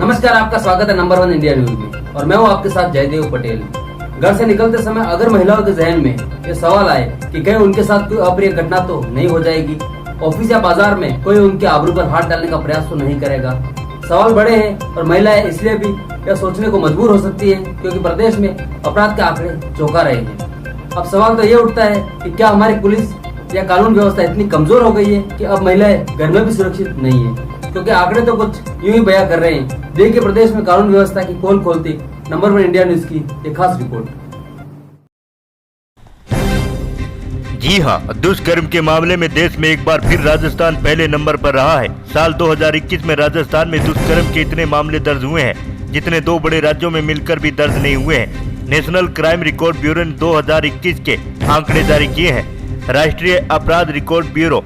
नमस्कार, आपका स्वागत है नंबर 1 इंडिया न्यूज में और मैं हूं आपके साथ जयदेव पटेल। घर से निकलते समय अगर महिलाओं के जहन में ये सवाल आए कि कहीं उनके साथ कोई अप्रिय घटना तो नहीं हो जाएगी, ऑफिस या बाजार में कोई उनके आबरू पर हाथ डालने का प्रयास तो नहीं करेगा। सवाल बड़े हैं और महिलाएं इसलिए भी यह सोचने को मजबूर हो सकती है क्योंकि प्रदेश में अपराध के आंकड़े चौंका रहे हैं। अब सवाल तो ये उठता है कि क्या हमारी पुलिस या कानून व्यवस्था इतनी कमजोर हो गई है कि अब महिलाएं घर में भी सुरक्षित नहीं है, क्योंकि आंकड़े तो कुछ यूं ही बयां कर रहे हैं। देखिए प्रदेश में कानून व्यवस्था की पोल खोलती नंबर 1 इंडिया न्यूज की एक खास रिपोर्ट। जी हां, दुष्कर्म के मामले में देश में एक बार फिर राजस्थान पहले नंबर पर रहा है। साल 2021 में राजस्थान में दुष्कर्म के इतने मामले दर्ज हुए हैं जितने दो बड़े राज्यों में मिलकर भी दर्ज नहीं हुए हैं। नेशनल क्राइम रिकॉर्ड ब्यूरो ने 2021 के आंकड़े जारी किए हैं। राष्ट्रीय अपराध रिकॉर्ड ब्यूरो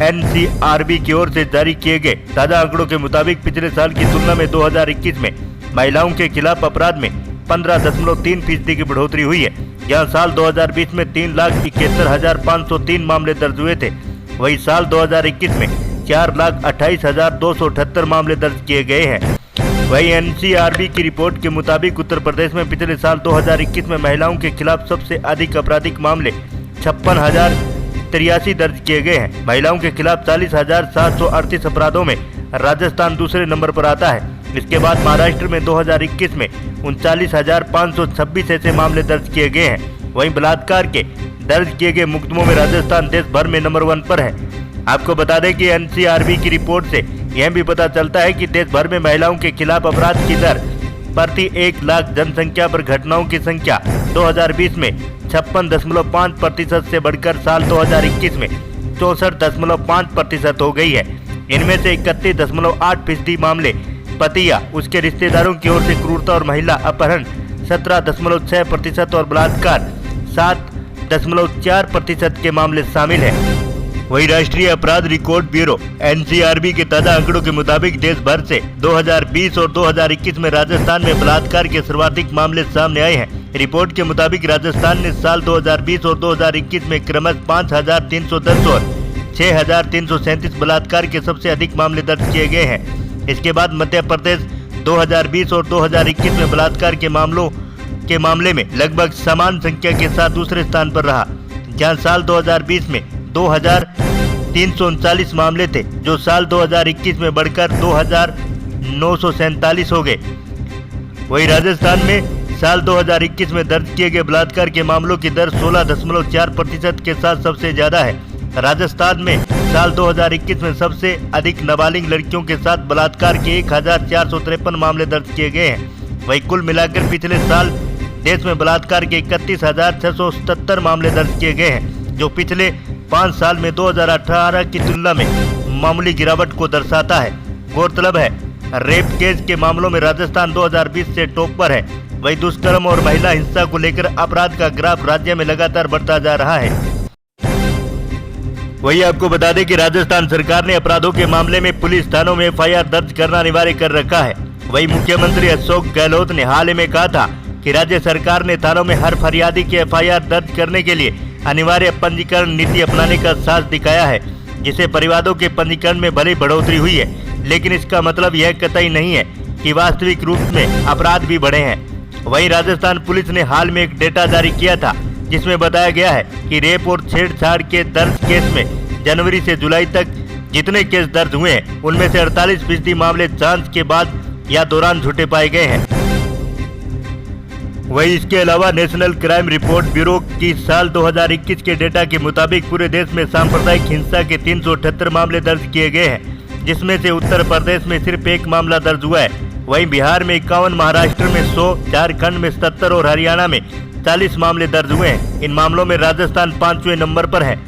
NCRB की ओर से जारी किए गए ताजा आंकड़ों के मुताबिक पिछले साल की तुलना में 2021 में महिलाओं के खिलाफ अपराध में 15.3% की बढ़ोतरी हुई है। यहाँ साल 2020 में 3,71,503 मामले दर्ज हुए थे, वही साल 2021 में 4,28,278 मामले दर्ज किए गए हैं। वही NCRB की रिपोर्ट के मुताबिक उत्तर प्रदेश में पिछले साल 2021 में महिलाओं के खिलाफ सबसे अधिक आपराधिक मामले 56,083 दर्ज किए गए हैं। महिलाओं के खिलाफ 40,738 अपराधों में राजस्थान दूसरे नंबर पर आता है। इसके बाद महाराष्ट्र में 2021 में 39,526 ऐसे मामले दर्ज किए गए हैं। वहीं बलात्कार के दर्ज किए गए मुकदमों में राजस्थान देश भर में नंबर 1 पर है। आपको बता दें कि NCRB की रिपोर्ट से यह भी पता चलता है कि देश भर में महिलाओं के खिलाफ अपराध की दर प्रति 1 लाख जनसंख्या पर घटनाओं की संख्या 2020 में 56.5% से बढ़कर साल 2021 में 64.5% हो गई है। इनमें से 31.8% मामले पति या उसके रिश्तेदारों की ओर से क्रूरता और महिला अपहरण 17.6% और बलात्कार 7.4% के मामले शामिल हैं। वही राष्ट्रीय अपराध रिकॉर्ड ब्यूरो NCRB के ताजा आंकड़ों के मुताबिक देश भर से 2020 और 2021 में राजस्थान में बलात्कार के सर्वाधिक मामले सामने आए हैं। रिपोर्ट के मुताबिक राजस्थान ने साल 2020 और 2021 में क्रमशः 5,310 और 6,337 बलात्कार के सबसे अधिक मामले दर्ज किए गए हैं। इसके बाद मध्य प्रदेश 2020 और 2021 में बलात्कार के मामले में लगभग समान संख्या के साथ दूसरे स्थान पर रहा, जहां साल 2020 में 2,339 मामले थे, जो साल 2021 में बढ़कर 2,947 हो गए। वही राजस्थान में साल 2021 में दर्ज किए गए बलात्कार के मामलों की दर 16.4% के साथ सबसे ज्यादा है। राजस्थान में साल 2021 में सबसे अधिक नाबालिग लड़कियों के साथ बलात्कार के 1,453 मामले दर्ज किए गए हैं। वही कुल मिलाकर पिछले साल देश में बलात्कार के 31,677 मामले दर्ज किए गए हैं, जो पिछले 5 साल में 2018 की तुलना में मामूली गिरावट को दर्शाता है। गौरतलब है रेप केस के मामलों में राजस्थान 2020 से टॉप पर है। वही दुष्कर्म और महिला हिंसा को लेकर अपराध का ग्राफ राज्य में लगातार बढ़ता जा रहा है। वही आपको बता दें कि राजस्थान सरकार ने अपराधों के मामले में पुलिस थानों में FIR दर्ज करना अनिवार्य कर रखा है। वही मुख्यमंत्री अशोक गहलोत ने हाल ही में कहा था कि राज्य सरकार ने थानों में हर फरियादी के FIR दर्ज करने के लिए अनिवार्य पंजीकरण नीति अपनाने का साहस दिखाया है, जिससे परिवादों के पंजीकरण में भले बढ़ोतरी हुई है, लेकिन इसका मतलब यह कतई नहीं है कि वास्तविक रूप में अपराध भी बढ़े हैं। वहीं राजस्थान पुलिस ने हाल में एक डेटा जारी किया था, जिसमें बताया गया है कि रेप और छेड़छाड़ के दर्ज केस में जनवरी से जुलाई तक जितने केस दर्ज हुए हैं, उनमें से 48% मामले जांच के बाद या दौरान झूठे पाए गए हैं। वही इसके अलावा नेशनल क्राइम रिकॉर्ड ब्यूरो की साल 2021 के डेटा के मुताबिक पूरे देश में सांप्रदायिक हिंसा के 378 मामले दर्ज किए गए हैं, जिसमें से उत्तर प्रदेश में सिर्फ 1 मामला दर्ज हुआ है। वहीं बिहार में 51, महाराष्ट्र में 100, झारखंड में 77 और हरियाणा में 40 मामले दर्ज हुए हैं। इन मामलों में राजस्थान 5वें नंबर पर है।